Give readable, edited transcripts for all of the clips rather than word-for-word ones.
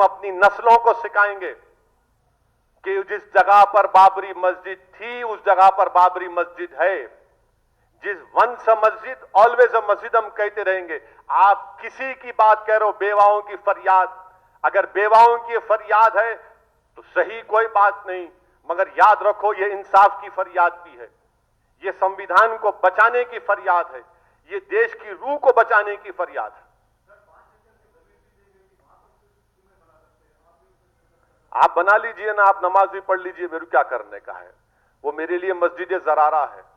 अपनी नस्लों को सिखाएंगे कि जिस जगह पर बाबरी मस्जिद थी उस जगह पर बाबरी मस्जिद है। जिस वंस अ मस्जिद ऑलवेज अ मस्जिद हम कहते रहेंगे। आप किसी की बात कह रहे हो, बेवाओं की फरियाद, अगर बेवाओं की फरियाद है तो सही, कोई बात नहीं, मगर याद रखो ये इंसाफ की फरियाद भी है, ये संविधान को बचाने की फरियाद है, ये देश की रूह को बचाने की फरियाद है। आप बना लीजिए ना, आप नमाज भी पढ़ लीजिए, मेरे क्या करने का है, वो मेरे लिए मस्जिद जरारा है।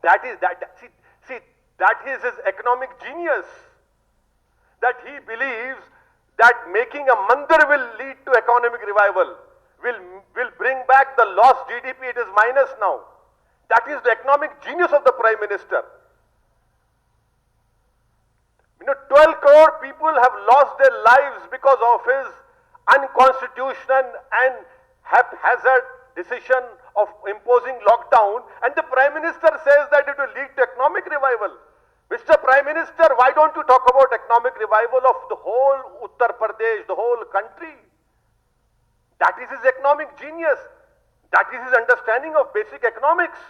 That is that is his economic genius. That he believes that making a mandir will lead to economic revival, will bring back the lost GDP. It is minus now. That is the economic genius of the Prime Minister. 12 crore people have lost their lives because of his unconstitutional and haphazard decision of imposing lockdown, and the Prime Minister says that it will lead to economic revival. Mr. Prime Minister, why don't you talk about economic revival of the whole Uttar Pradesh, the whole country? That is his economic genius. That is his understanding of basic economics.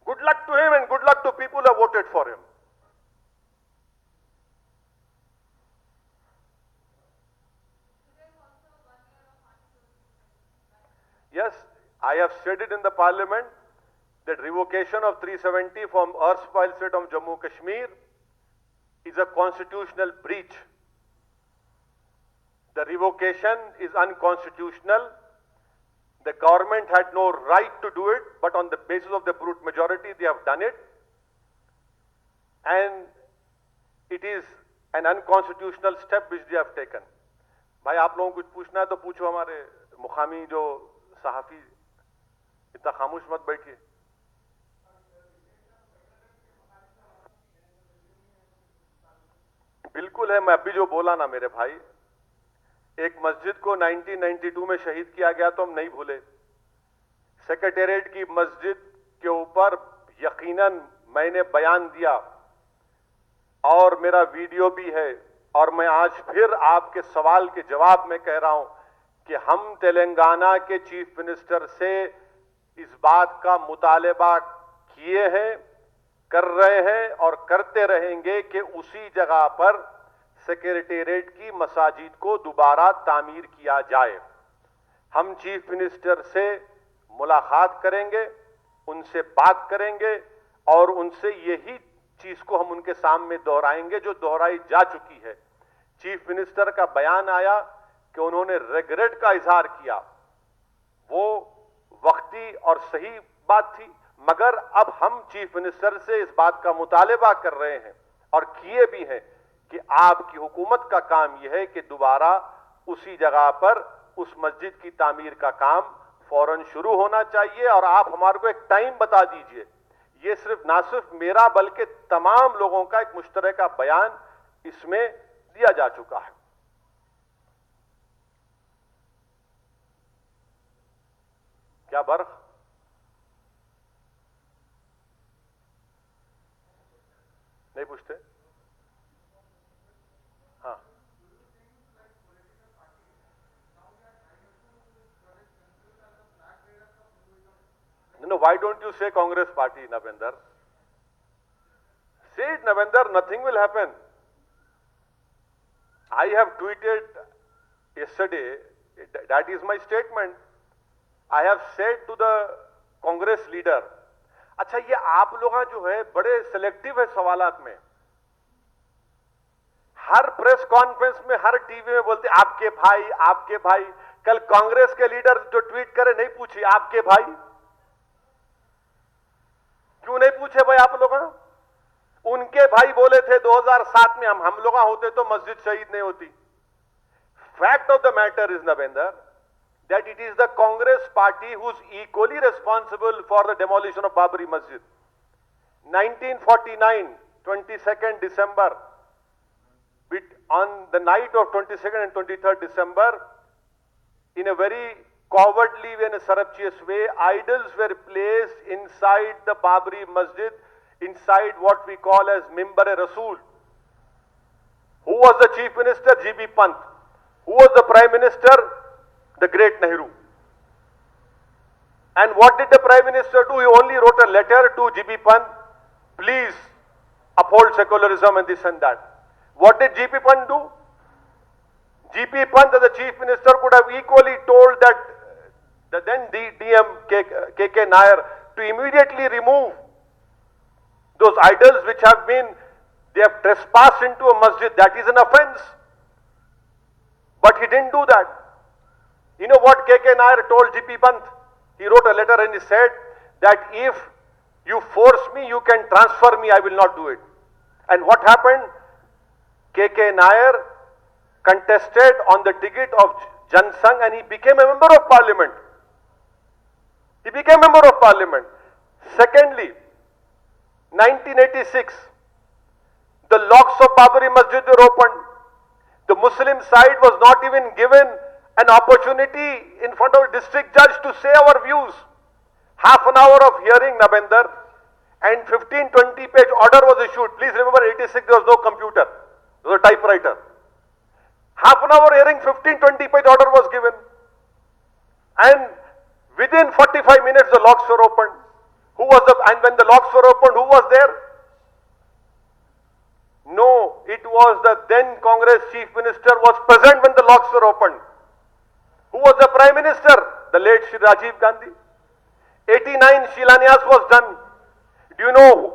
Good luck to him and good luck to people who have voted for him. Yes, I have said it in the parliament that revocation of 370 from erstwhile state of Jammu Kashmir is a constitutional breach. The revocation is unconstitutional. The government had no right to do it, but on the basis of the brute majority, they have done it. And it is an unconstitutional step which they have taken. भाई आप लोगों को कुछ पूछना है तो पूछो, हमारे मुकामी जो सहाफी, इतना खामोश मत बैठिए। बिल्कुल है, मैं अभी जो बोला ना मेरे भाई, एक मस्जिद को 1992 में शहीद किया गया तो हम नहीं भूले। सेक्रेटेरिएट की मस्जिद के ऊपर यकीनन मैंने बयान दिया और मेरा वीडियो भी है, और मैं आज फिर आपके सवाल के जवाब में कह रहा हूं कि हम तेलंगाना के चीफ मिनिस्टर से इस बात का मुतालबा किए हैं, कर रहे हैं और करते रहेंगे कि उसी जगह पर सेक्रेटेरिएट की मसाजिद को दोबारा तामीर किया जाए। हम चीफ मिनिस्टर से मुलाकात करेंगे, उनसे बात करेंगे और उनसे यही चीज को हम उनके सामने दोहराएंगे जो दोहराई जा चुकी है। चीफ मिनिस्टर का बयान आया कि उन्होंने रिग्रेट का इजहार किया, वो वक्ती और सही बात थी, मगर अब हम चीफ मिनिस्टर से इस बात का मुतालबा कर रहे हैं और किए भी हैं कि आपकी हुकूमत का काम यह है कि दोबारा उसी जगह पर उस मस्जिद की तामीर का काम फौरन शुरू होना चाहिए। और आप हमारे को एक टाइम बता दीजिए। ये ना सिर्फ मेरा बल्कि तमाम लोगों का एक मुश्तरका बयान इसमें दिया जा चुका है। क्या बर्फ? नहीं पूछते? हाँ, no, why don't you say Congress party, Navinder? Say it, Navinder, nothing will happen. I have tweeted yesterday, that is my statement. I have said to the Congress leader, अच्छा ये आप लोग जो है बड़े सिलेक्टिव है सवालात में। हर प्रेस कॉन्फ्रेंस में, हर टीवी में बोलते आपके भाई, आपके भाई। कल कांग्रेस के लीडर जो ट्वीट करे नहीं पूछी आपके भाई, क्यों नहीं पूछे भाई आप लोग? उनके भाई बोले थे 2007 में हम लोग होते तो मस्जिद शहीद नहीं होती। Fact of the matter is Navendra that it is the Congress party who is equally responsible for the demolition of Babri Masjid. 1949, 22nd December, on the night of 22nd and 23rd December, in a very cowardly and surreptitious way, idols were placed inside the Babri Masjid inside what we call as Mimbar-e-Rasool. Who was the Chief Minister? G.B. Pant. Who was the Prime Minister? The great Nehru. And what did the Prime Minister do? He only wrote a letter to G.B. Pant, please uphold secularism and this and that. What did G.P. Pant do? G.P. Pant as the Chief Minister could have equally told that the then DM K.K. Nair to immediately remove those idols which have been, they have trespassed into a masjid. That is an offense. But he didn't do that. You know what K.K. Nair told G.P. Pant? He wrote a letter and he said that if you force me, you can transfer me, I will not do it. And what happened? K.K. Nair contested on the ticket of Jan Sangh and he became a member of parliament. He became a member of parliament. Secondly, 1986, the locks of Babri Masjid were opened. The Muslim side was not even given an opportunity in front of a district judge to say our views. Half an hour of hearing, Nabender, and 15-20 page order was issued. Please remember, 86 there was no computer, there was a typewriter. Half an hour hearing, 15-20 page order was given. And within 45 minutes the locks were opened. And when the locks were opened, who was there? No, it was the then Congress Chief Minister was present when the locks were opened. Who was the Prime Minister? The late Shri Rajiv Gandhi. 89 Shilanyas was done. Do you know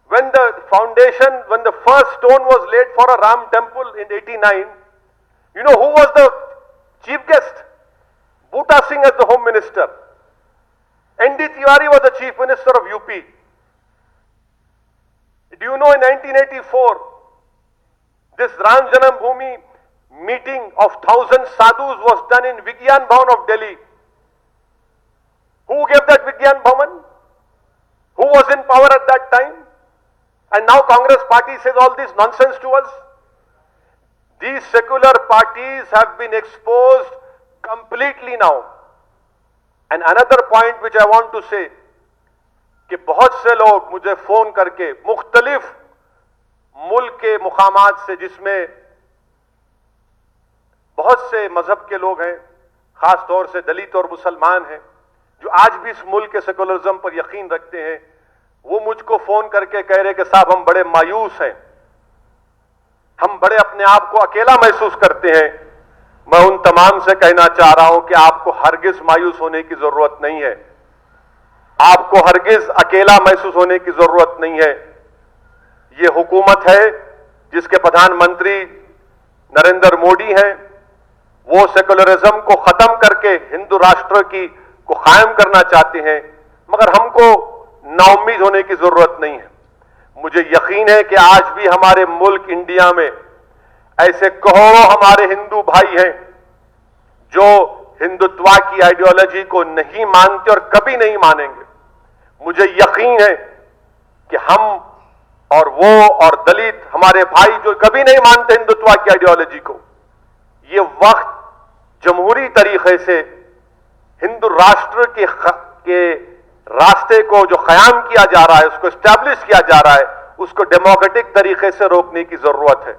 when the foundation, when the first stone was laid for a Ram temple in 89, you know who was the chief guest? Bhuta Singh as the Home Minister. N.D. Tiwari was the Chief Minister of UP. Do you know in 1984, this Ram Janam Bhoomi meeting of 1,000 sadhus was done in Vigyan Bhavan of Delhi. Who gave that Vigyan Bhavan? Who was in power at that time? And now Congress party says all this nonsense to us. These secular parties have been exposed completely now. And another point which I want to say, कि बहुत से लोग मुझे phone करके मुख्तलिफ मुल्क के मुकामात से, जिसमें बहुत से मजहब के लोग हैं, खास तौर से दलित और मुसलमान हैं, जो आज भी इस मुल्क के सेकुलरिज्म पर यकीन रखते हैं, वो मुझको फोन करके कह रहे कि साहब हम बड़े मायूस हैं, हम बड़े अपने आप को अकेला महसूस करते हैं। मैं उन तमाम से कहना चाह रहा हूं कि आपको हरगिज मायूस होने की जरूरत नहीं है, आपको हरगिज अकेला महसूस होने की जरूरत नहीं है। ये हुकूमत है जिसके प्रधानमंत्री नरेंद्र मोदी हैं, वो सेकुलरिज्म को खत्म करके हिंदू राष्ट्र को कायम करना चाहते हैं, मगर हमको नाउम्मीद होने की जरूरत नहीं है। मुझे यकीन है कि आज भी हमारे मुल्क इंडिया में ऐसे करोड़ों हमारे हिंदू भाई हैं जो हिंदुत्व की आइडियोलॉजी को नहीं मानते और कभी नहीं मानेंगे। मुझे यकीन है कि हम और वो और दलित हमारे भाई जो कभी नहीं मानते हिंदुत्व की आइडियोलॉजी को, ये वक्त जमहूरी तरीके से हिंदू राष्ट्र के रास्ते को जो कयाम किया जा रहा है, उसको एस्टैब्लिश किया जा रहा है, उसको डेमोक्रेटिक तरीके से रोकने की जरूरत है।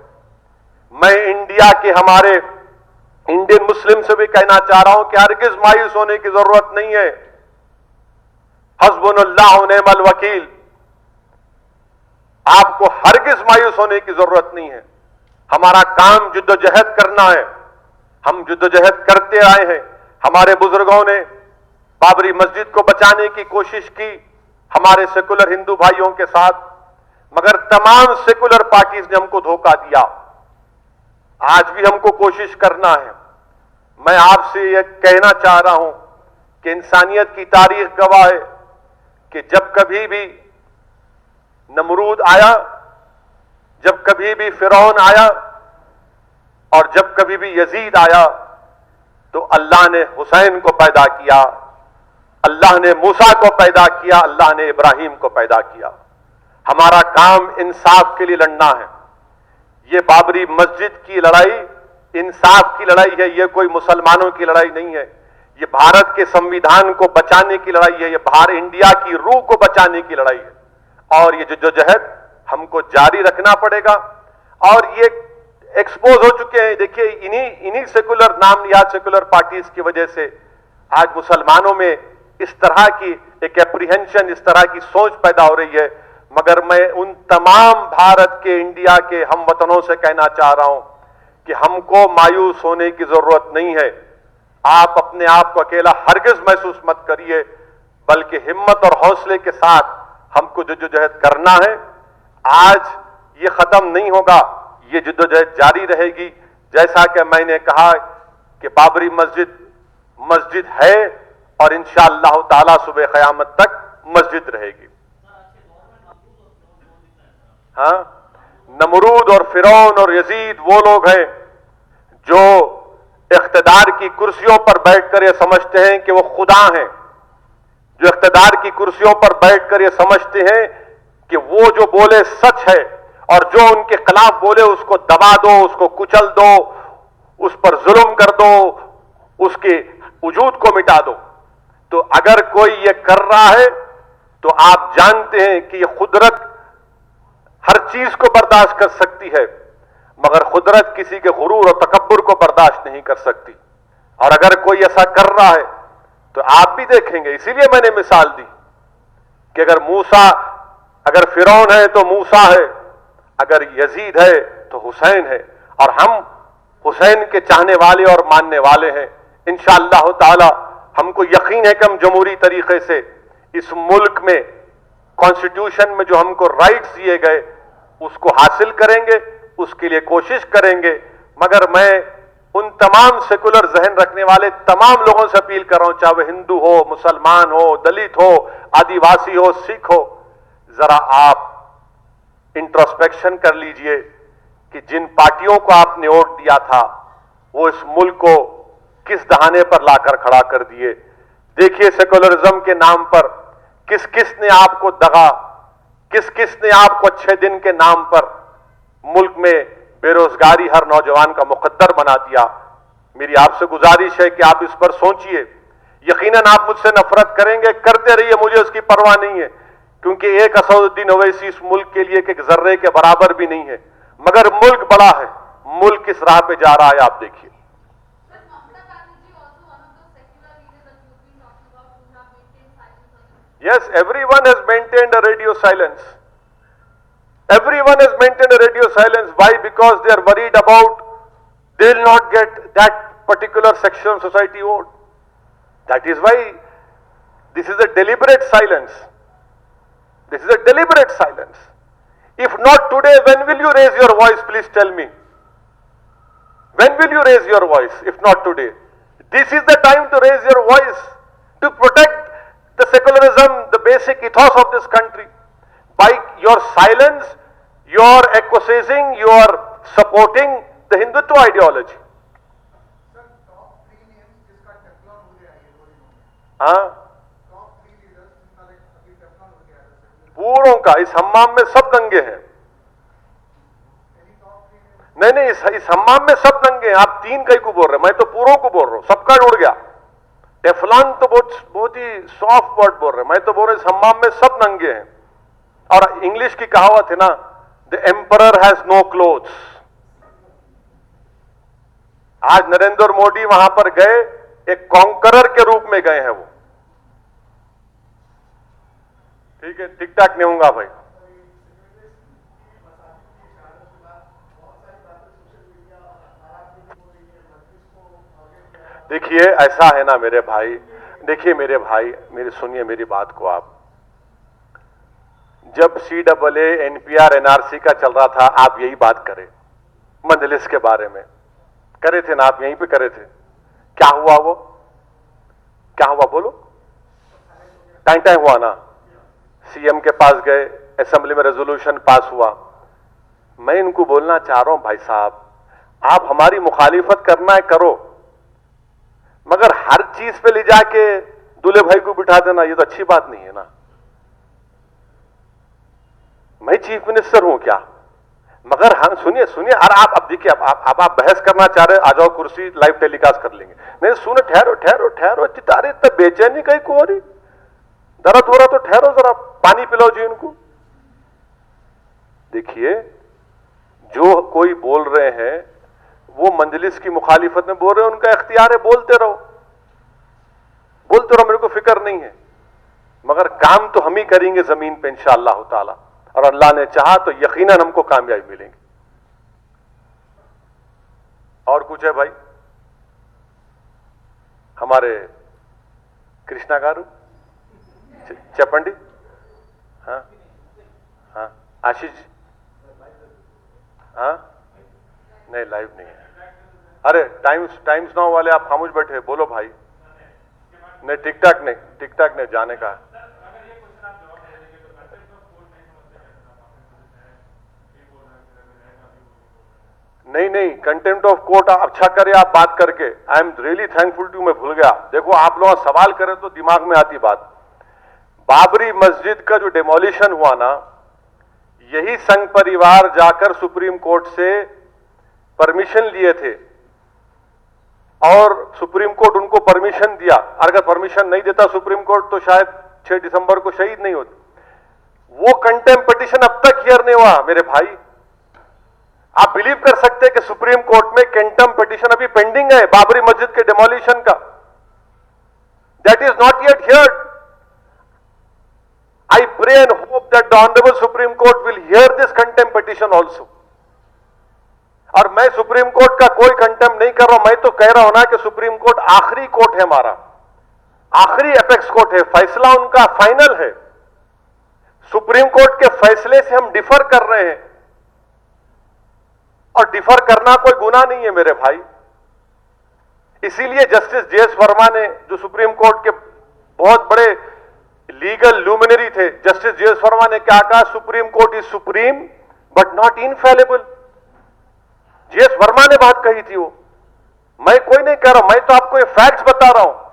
मैं इंडिया के हमारे इंडियन मुस्लिम से भी कहना चाह रहा हूं कि हरगिज मायूस होने की जरूरत नहीं है। हस्बुनल्लाह व निअमल वकील, आपको हरगिज मायूस होने की जरूरत नहीं है। हमारा काम जिद्दोजहद करना है, हम जिद्दोजहद करते आए हैं। हमारे बुजुर्गों ने बाबरी मस्जिद को बचाने की कोशिश की हमारे सेकुलर हिंदू भाइयों के साथ, मगर तमाम सेकुलर पार्टीज ने हमको धोखा दिया। आज भी हमको कोशिश करना है। मैं आपसे यह कहना चाह रहा हूं कि इंसानियत की तारीख गवाह है कि जब कभी भी नमरूद आया, जब कभी भी फिरौन आया और जब कभी भी यजीद आया, तो अल्लाह ने हुसैन को पैदा किया, अल्लाह ने मूसा को पैदा किया, अल्लाह ने इब्राहिम को पैदा किया। हमारा काम इंसाफ के लिए लड़ना है। ये बाबरी मस्जिद की लड़ाई इंसाफ की लड़ाई है, ये कोई मुसलमानों की लड़ाई नहीं है। ये भारत के संविधान को बचाने की लड़ाई है, ये इंडिया की रूह को बचाने की लड़ाई है। और ये जद्दोजहद हमको जारी रखना पड़ेगा। और ये एक्सपोज हो चुके हैं, देखिए इन्हीं सेकुलर नाम या सेकुलर पार्टीज की वजह से आज मुसलमानों में इस तरह की एक एप्रीहेंशन, इस तरह की सोच पैदा हो रही है। मगर मैं उन तमाम भारत के, इंडिया के हमवतनों से कहना चाह रहा हूं कि हमको मायूस होने की जरूरत नहीं है। आप अपने आप को अकेला हरगिज महसूस मत करिए, बल्कि हिम्मत और हौसले के साथ हमको जद्दोजहद करना है। आज ये खत्म नहीं होगा, ये जद्दोजहद जारी रहेगी। जैसा कि मैंने कहा कि बाबरी मस्जिद है और इंशाअल्लाह ताला सुबह क़यामत तक मस्जिद रहेगी। हाँ, नमरूद और फिरौन और यजीद वो लोग हैं जो इख्तिदार की कुर्सियों पर बैठकर ये समझते हैं कि वो खुदा हैं, जो इख्तिदार की कुर्सियों पर बैठकर ये समझते हैं कि वो जो बोले सच है और जो उनके खिलाफ बोले उसको दबा दो, उसको कुचल दो, उस पर जुल्म कर दो, उसके वजूद को मिटा दो। तो अगर कोई ये कर रहा है तो आप जानते हैं कि ये कुदरत हर चीज को बर्दाश्त कर सकती है, मगर कुदरत किसी के गुरूर और तकब्बुर को बर्दाश्त नहीं कर सकती। और अगर कोई ऐसा कर रहा है तो आप भी देखेंगे। इसीलिए मैंने मिसाल दी कि अगर फिरौन है तो मूसा है, अगर यजीद है तो हुसैन है, और हम हुसैन के चाहने वाले और मानने वाले हैं। इंशाअल्लाह ताला हमको यकीन है कि हम जमहूरी तरीके से इस मुल्क में कॉन्स्टिट्यूशन में जो हमको राइट्स दिए गए उसको हासिल करेंगे, उसके लिए कोशिश करेंगे। मगर मैं उन तमाम सेकुलर जहन रखने वाले तमाम लोगों से अपील कर रहा हूं, चाहे वह हिंदू हो, मुसलमान हो, दलित हो, आदिवासी हो, सिख हो, जरा आप इंट्रोस्पेक्शन कर लीजिए कि जिन पार्टियों को आपने वोट दिया था वो इस मुल्क को किस दहाने पर लाकर खड़ा कर दिए। देखिए सेकुलरिज्म के नाम पर किस किस ने आपको दगा, किस किस ने आपको अच्छे दिन के नाम पर मुल्क में बेरोजगारी हर नौजवान का मुकद्दर बना दिया। मेरी आपसे गुजारिश है कि आप इस पर सोचिए। यकीनन आप मुझसे नफरत करेंगे, करते रहिए, मुझे उसकी परवाह नहीं है, क्योंकि एक असदुद्दीन ओवैसी इस मुल्क के लिए एक जर्रे के बराबर भी नहीं है। मगर मुल्क बड़ा है, मुल्क किस राह पे जा रहा है आप देखिए। Yes, everyone has maintained a radio silence. Everyone has maintained a radio silence. Why? Because they are worried about they will not get that particular section of society vote. That is why this is a deliberate silence. This is a deliberate silence. If not today, when will you raise your voice? Please tell me. When will you raise your voice? If not today. This is the time to raise your voice, to protect the secularism, the basic ethos of this country. By your silence, you are acquiescing, you are supporting the Hindutva ideology. हाँ, पूरों का इस हम्माम में सब दंगे हैं। नहीं, इस हम्माम में सब दंगे हैं। आप तीन कई को बोल रहे हैं, मैं तो पूरों को बोल रहा हूं, सबका उड़ गया। टेफलॉन तो बहुत ही सॉफ्ट वर्ड बोल रहे हैं, मैं तो बोल रहा हूं इस हम्माम में सब नंगे हैं। और इंग्लिश की कहावत है ना, the emperor has no clothes. आज नरेंद्र मोदी वहां पर गए, एक कॉन्करर के रूप में गए हैं वो। ठीक है, टिक टाक नहीं होगा भाई। देखिए ऐसा है ना मेरे भाई, देखिए मेरे भाई, सुनिए मेरी बात को आप। जब CAA NPR NRC का चल रहा था, आप यही बात करें, मजलिस के बारे में करे थे ना, आप यहीं पे करे थे। क्या हुआ वो, क्या हुआ बोलो? टाइम हुआ ना, CM के पास गए, असेंबली में रेजोल्यूशन पास हुआ। मैं इनको बोलना चाह रहा हूं भाई साहब, आप हमारी मुखालिफत करना है करो, मगर हर चीज पे ले जाके दूल्हे भाई को बिठा देना ये तो अच्छी बात नहीं है ना। मैं चीफ मिनिस्टर हूं क्या? मगर हम सुनिए, और आप अब देखिए, अब आप बहस करना चाह रहे, आ जाओ कुर्सी, लाइव टेलीकास्ट कर लेंगे। नहीं सुनो, ठहरो चितारे, इतना बेचैनी कहीं को हो रही, दर्द हो रहा तो ठहरो, जरा पानी पिलाओ जी उनको। देखिए, जो कोई बोल रहे हैं वो मंजलिस की मुखालिफत में बोल रहे हैं, उनका इख्तियार है, बोलते रहो, मेरे को फिक्र नहीं है, मगर काम तो हम ही करेंगे जमीन पे इंशाअल्लाह ताला, और अल्लाह ने चाहा तो यकीनन हमको कामयाबी मिलेंगी। और कुछ है भाई? हमारे कृष्णा गारू, चपंडी, हाँ हाँ, आशीष, हाँ नहीं, लाइव नहीं है। अरे टाइम्स नाउ वाले आप खामोश बैठे, बोलो भाई। नहीं, टिकटॉक नहीं जाने का। नहीं, कंटेम्प्ट ऑफ कोर्ट अच्छा करे आप बात करके। I am really thankful to, मैं भूल गया। देखो, आप लोग सवाल करें तो दिमाग में आती बात। बाबरी मस्जिद का जो डेमोलिशन हुआ ना, यही संघ परिवार जाकर सुप्रीम कोर्ट से परमिशन लिए थे, और सुप्रीम कोर्ट उनको परमिशन दिया। अगर परमिशन नहीं देता सुप्रीम कोर्ट तो शायद 6 दिसंबर को शहीद नहीं होते। वो कंटेम्प्ट पिटीशन अब तक हियर नहीं हुआ मेरे भाई। आप बिलीव कर सकते हैं कि सुप्रीम कोर्ट में कंटेम्प्ट पिटीशन अभी पेंडिंग है बाबरी मस्जिद के डेमोलिशन का। That is not yet heard. I pray and hope that the honourable Supreme Court will hear this contempt petition also. और मैं सुप्रीम कोर्ट का कोई कंटेम्प्ट नहीं कर रहा हूं, मैं तो कह रहा हूं ना कि सुप्रीम कोर्ट आखिरी कोर्ट है हमारा, आखिरी एपेक्स कोर्ट है, फैसला उनका फाइनल है। सुप्रीम कोर्ट के फैसले से हम डिफर कर रहे हैं, और डिफर करना कोई गुनाह नहीं है मेरे भाई। इसीलिए जस्टिस जेएस वर्मा ने, जो सुप्रीम कोर्ट के बहुत बड़े लीगल लुमिनरी थे, जस्टिस जेएस वर्मा ने क्या कहा? Supreme court is supreme but not infallible. JS Verma ने बात कही थी वो, मैं कोई नहीं कह रहा हूं, मैं तो आपको ये फैक्ट्स बता रहा हूं।